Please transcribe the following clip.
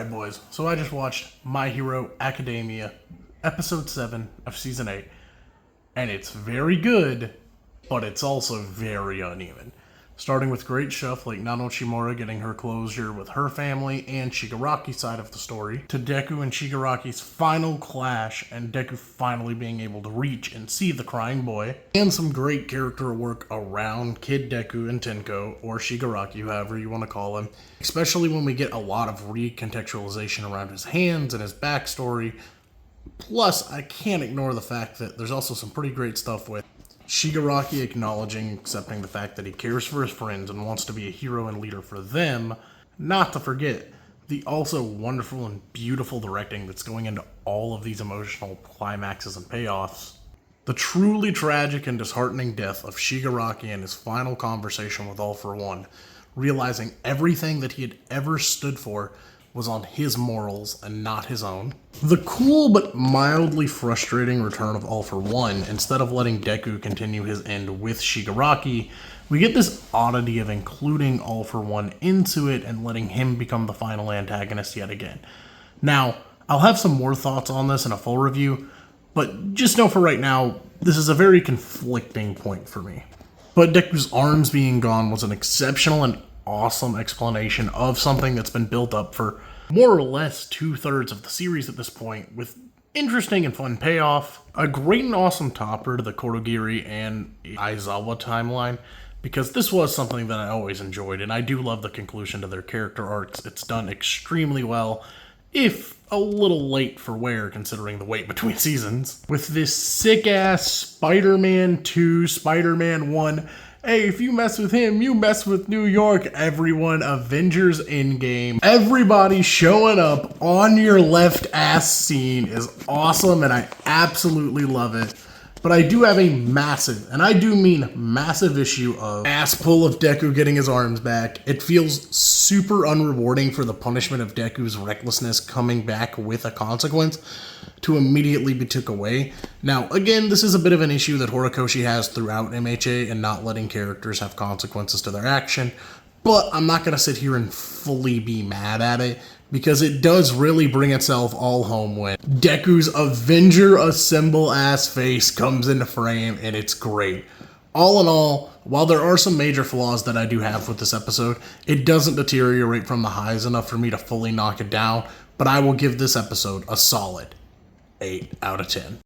Alright boys, so I just watched My Hero Academia, episode 7 of season 8, and it's very good, but it's also very uneven. Starting with great stuff like Nano Shimura getting her closure with her family and Shigaraki's side of the story, to Deku and Shigaraki's final clash and Deku finally being able to reach and see the crying boy, and some great character work around Kid Deku and Tenko, or Shigaraki, however you want to call him, especially when we get a lot of recontextualization around his hands and his backstory. Plus, I can't ignore the fact that there's also some pretty great stuff with Shigaraki acknowledging, accepting the fact that he cares for his friends and wants to be a hero and leader for them, not to forget the also wonderful and beautiful directing that's going into all of these emotional climaxes and payoffs. The truly tragic and disheartening death of Shigaraki and his final conversation with All For One, realizing everything that he had ever stood for was on his morals and not his own. The cool but mildly frustrating return of All For One, instead of letting Deku continue his end with Shigaraki, we get this oddity of including All For One into it and letting him become the final antagonist yet again. Now, I'll have some more thoughts on this in a full review, but just know for right now, this is a very conflicting point for me. But Deku's arms being gone was an exceptional and awesome explanation of something that's been built up for more or less 2/3 of the series at this point, with interesting and fun payoff, a great and awesome topper to the Korogiri and Aizawa timeline, because this was something that I always enjoyed, and I do love the conclusion to their character arcs. It's done extremely well, if a little late for wear considering the wait between seasons. With this sick-ass Spider-Man 2, Spider-Man 1, hey, if you mess with him, you mess with New York, everyone, Avengers Endgame. Everybody showing up on your left ass scene is awesome, and I absolutely love it. But I do have a massive, and I do mean massive, issue of ass pull of Deku getting his arms back. It feels super unrewarding for the punishment of Deku's recklessness coming back with a consequence to immediately be took away. Now, again, this is a bit of an issue that Horikoshi has throughout MHA and not letting characters have consequences to their action, but I'm not going to sit here and fully be mad at it, because it does really bring itself all home when Deku's Avenger Assemble ass face comes into frame, and it's great. All in all, while there are some major flaws that I do have with this episode, it doesn't deteriorate from the highs enough for me to fully knock it down, but I will give this episode a solid 8 out of 10.